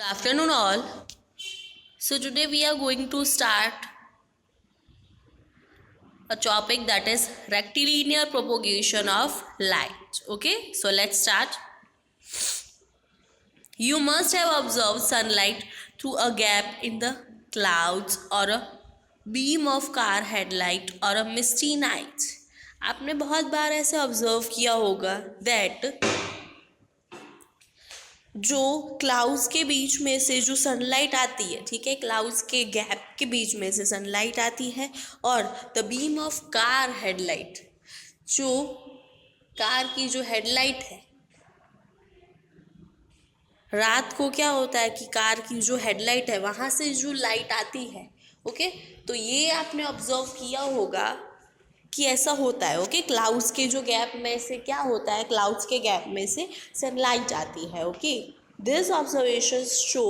Afternoon all. So today we are going to start a topic that is rectilinear propagation of light. Okay, so let's start. You must have observed sunlight through a gap in the clouds or a beam of car headlight or a misty night. आपने बहुत बार ऐसे observe किया होगा that जो clouds के बीच में से जो सनलाइट आती है, ठीक है, क्लाउड्स के गैप के बीच में से सनलाइट आती है और the beam of car headlight, जो कार की जो हेडलाइट है, रात को क्या होता है कि कार की जो हेडलाइट है वहाँ से जो लाइट आती है, ओके, तो ये आपने ऑब्जर्व किया होगा कि ऐसा होता है। ओके, क्लाउड्स के जो गैप में से क्या होता है, क्लाउड्स के गैप में से सनलाइट आती है। Okay, this observation show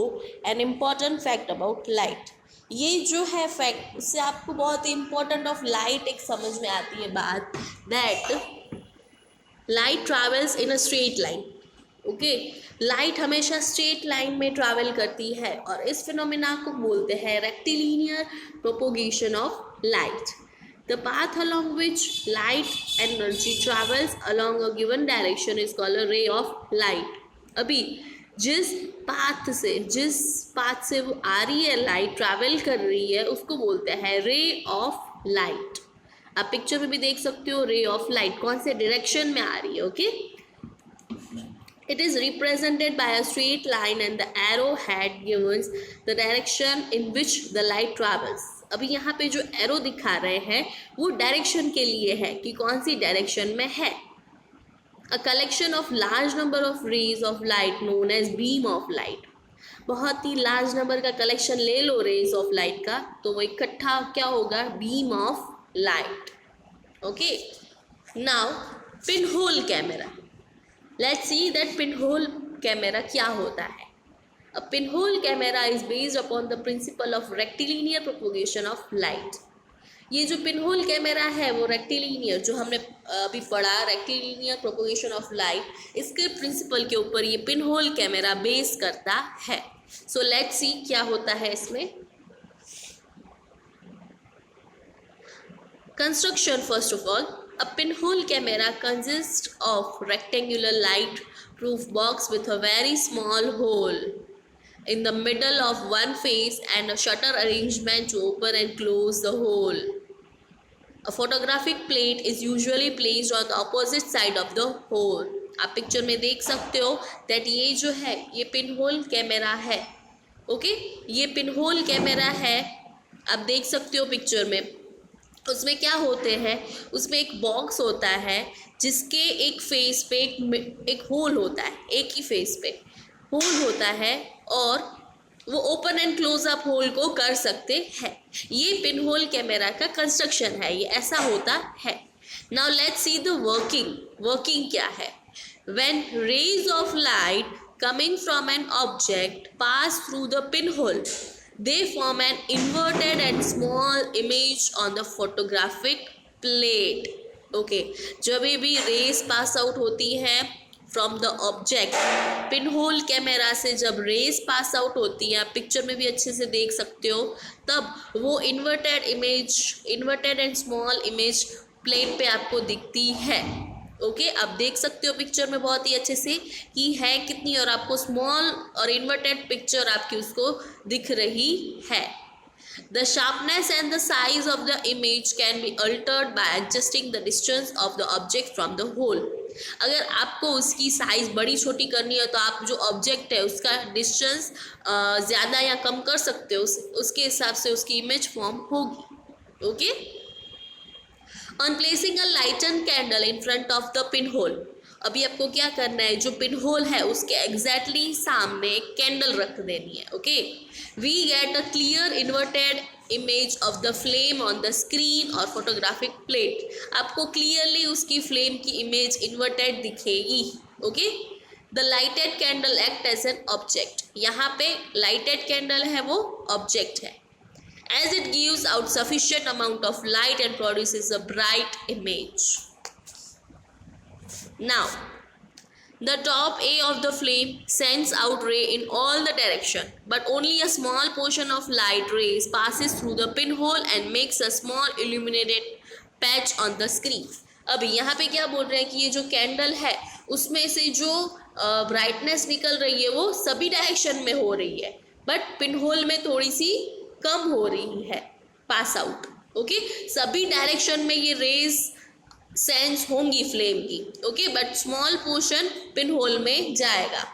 an important fact about light. ये जो है फैक्ट, उससे आपको बहुत इम्पॉर्टेंट ऑफ लाइट एक समझ में आती है बात, that light travels in a straight line. Okay, light हमेशा स्ट्रेट लाइन में ट्रैवल करती है और इस फिनोमिना को बोलते हैं rectilinear propagation of light. The path along which light energy travels along a given direction is called a ray of light. अभी जिस पाथ से वो आ रही है, लाइट ट्रैवल कर रही है, उसको बोलते हैं रे ऑफ लाइट। आप पिक्चर में भी देख सकते हो रे ऑफ लाइट कौन से डायरेक्शन में आ रही है। Okay, it is represented by a straight line and the arrowhead gives the direction in which the light travels. अभी यहाँ पे जो एरो दिखा रहे हैं वो डायरेक्शन के लिए है कि कौन सी डायरेक्शन में है। A collection of large number of rays of light known as beam of light. बहुत ही लार्ज नंबर का कलेक्शन ले लो रेज ऑफ लाइट का, तो वो इकट्ठा क्या होगा, beam of light. Okay, now pin hole camera. Let's see that pin hole camera क्या होता है। A pinhole camera is based upon the principle of rectilinear propagation of light. ये जो पिनहोल कैमरा है वो रेक्टिलिनियर, जो हमने अभी पढ़ा रेक्टिलिनियर प्रोपोगेशन ऑफ लाइट, इसके प्रिंसिपल के ऊपर ये पिनहोल कैमरा बेस करता है। सो लेट्स सी क्या होता है इसमें। Construction, first of all, a pinhole camera consists of rectangular light proof box with a very small hole in the middle of one face and a shutter arrangement to open and close the hole. A photographic plate is usually placed on the opposite side of the hole. आप picture में देख सकते हो that ये जो है ये pinhole camera है। ओके, ये पिन होल कैमरा है, आप देख सकते हो पिक्चर में। उसमें क्या होते हैं, उसमें एक बॉक्स होता है जिसके एक फेस पे एक होल होता है, एक ही फेस पे होल होता है और वो open and close up hole को कर सकते हैं। ये पिन होल कैमरा का कंस्ट्रक्शन है, ये ऐसा होता है। Now let's see the working क्या है। When rays of light coming from an object pass through the pinhole, they form an inverted and small image on the photographic plate. Okay, जब भी raise pass out होती हैं from the object, pin hole camera से जब raise pass out होती है, आप picture में भी अच्छे से देख सकते हो, तब वो inverted and small image plate पे आपको दिखती है। ओके, आप देख सकते हो पिक्चर में बहुत ही अच्छे से कि है कितनी, और आपको स्मॉल और इन्वर्टेड पिक्चर आपकी उसको दिख रही है। The sharpness and the size of the image can be altered by adjusting the distance of the object from the hole. अगर आपको उसकी साइज बड़ी छोटी करनी है तो आप जो ऑब्जेक्ट है उसका डिस्टेंस ज़्यादा या कम कर सकते हो, उसके हिसाब से उसकी इमेज फॉर्म होगी। Okay, on placing a lighten candle in front of the pin hole, अभी आपको क्या करना है, जो पिन होल है उसके एग्जैक्टली सामने एक कैंडल रख देनी है। Okay, we get a clear inverted image of the flame on the screen और फोटोग्राफिक प्लेट। आपको क्लियरली उसकी फ्लेम की इमेज इन्वर्टेड दिखेगी। Okay, the lighted candle act as an object, यहाँ पे लाइटेड कैंडल है वो ऑब्जेक्ट है, as it gives out sufficient amount of light and produces a bright image. Now The top A of the flame sends out ray in all the direction, but only a small portion of light rays passes through the pinhole and makes a small illuminated patch on the screen. अभी यहाँ पे क्या बोल रहे हैं कि ये जो कैंडल है उसमें से जो ब्राइटनेस निकल रही है वो सभी डायरेक्शन में हो रही है, बट पिनहोल में थोड़ी सी कम हो रही है पास आउट. ओके, सभी डायरेक्शन में ये रेज सेंस होंगी फ्लेम की. Okay, but small portion pinhole में जाएगा.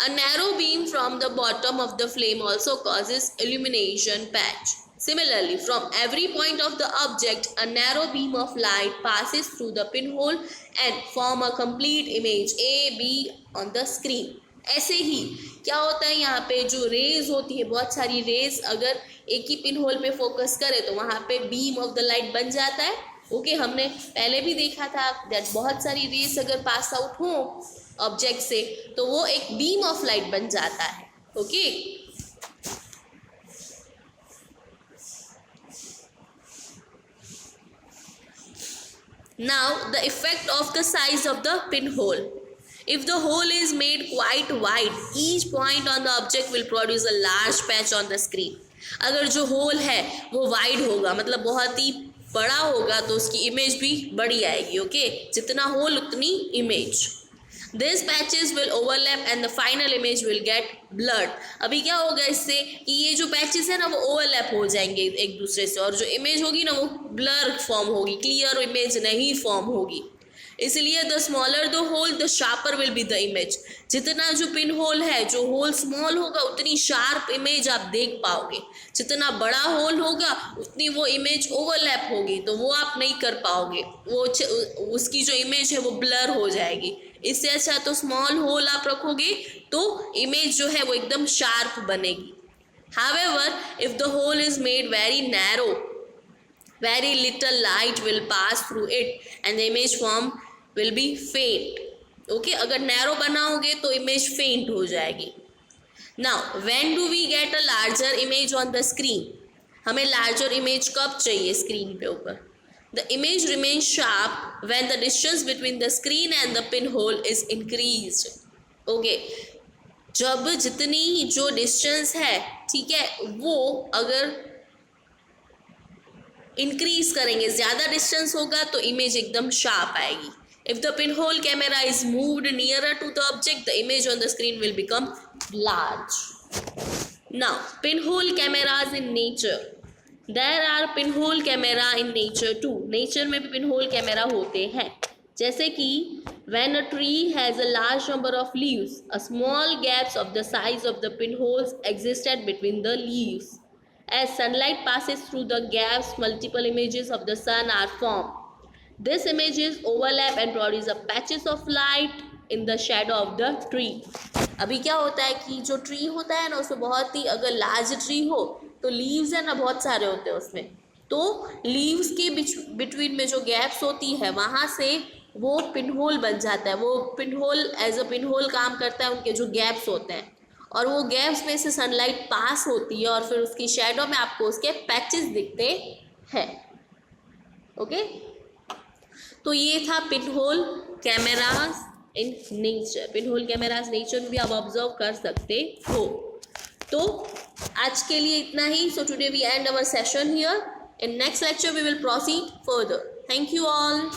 A narrow beam from the bottom of the flame also causes illumination patch. Similarly, from every point of the object, a narrow beam of light passes through the pinhole and form a complete image A, B on the screen. ऐसे ही क्या होता है, यहाँ पे जो raise होती है, बहुत सारी रेज अगर एक ही पिनहोल पे फोकस करे तो वहाँ पे बीम ऑफ द लाइट बन जाता है. ओके, हमने पहले भी देखा था दैट बहुत सारी रेज अगर पास आउट हो ऑब्जेक्ट से तो वो एक बीम ऑफ लाइट बन जाता है. Okay, now the effect of the size of the pinhole. If the hole is made quite wide, each point on the object will produce a large patch on the screen. अगर जो whole है वो wide होगा, मतलब बहुत ही बड़ा होगा, तो उसकी इमेज भी बड़ी आएगी. ओके, जितना होल उतनी image. These patches will overlap and the final image will get blurred. अभी क्या होगा इससे कि ये जो पैचेस है ना वो ओवरलैप हो जाएंगे एक दूसरे से, और जो इमेज होगी ना वो ब्लर फॉर्म होगी, क्लियर इमेज नहीं फॉर्म होगी. इसलिए the smaller the hole the sharper will be the image. जितना जो पिन होल है, जो होल स्मॉल होगा उतनी शार्प इमेज आप देख पाओगे. जितना बड़ा होल होगा उतनी वो इमेज ओवरलैप होगी, तो वो आप नहीं कर पाओगे, वो उसकी जो इमेज है वो ब्लर हो जाएगी. इससे अच्छा तो स्मॉल होल आप रखोगे तो इमेज जो है वो एकदम शार्प बनेगी. However, if the hole is made very narrow, very little light will pass through it and the image form will be faint. Okay, अगर नैरो बनाओगे तो इमेज फेंट हो जाएगी. Now, when do we get a larger image on the screen? हमें larger image कब चाहिए screen पे ऊपर? The image remains sharp when the distance between the screen and the pinhole is increased. Okay, जब जितनी जो डिस्टेंस है, ठीक है, वो अगर इंक्रीज करेंगे, ज़्यादा डिस्टेंस होगा तो इमेज एकदम शार्प आएगी. If the pinhole camera is moved nearer to the object, the image on the screen will become large. Now, pinhole cameras in nature. There are pinhole camera in nature too. Nature में भी pinhole camera होते हैं. जैसे कि when a tree has a large number of leaves, a small gaps of the size of the pinholes existed between the leaves. As sunlight passes through the gaps, multiple images of the sun are formed. These images overlap and produce a patches of light in the shadow of the tree. अभी क्या होता है कि जो tree होता है ना उसमें बहुत ही अगर लार्ज ट्री हो तो लीव्स है ना बहुत सारे होते हैं उसमें, तो लीव्स के बिटवीन में जो गैप्स होती है वहाँ से वो पिनहोल बन जाता है. वो पिनहोल एज अ पिनहोल काम करता है, उनके जो गैप्स होते हैं, और वो गैप्स में से सनलाइट पास होती है और फिर उसकी शैडो में आपको उसके पैचेस दिखते हैं. ओके, तो ये था pinhole cameras in nature. Pinhole cameras nature में भी आप ऑब्जर्व कर सकते हो. तो आज के लिए इतना ही. So today we end our session here. In next lecture we will proceed further. Thank you all.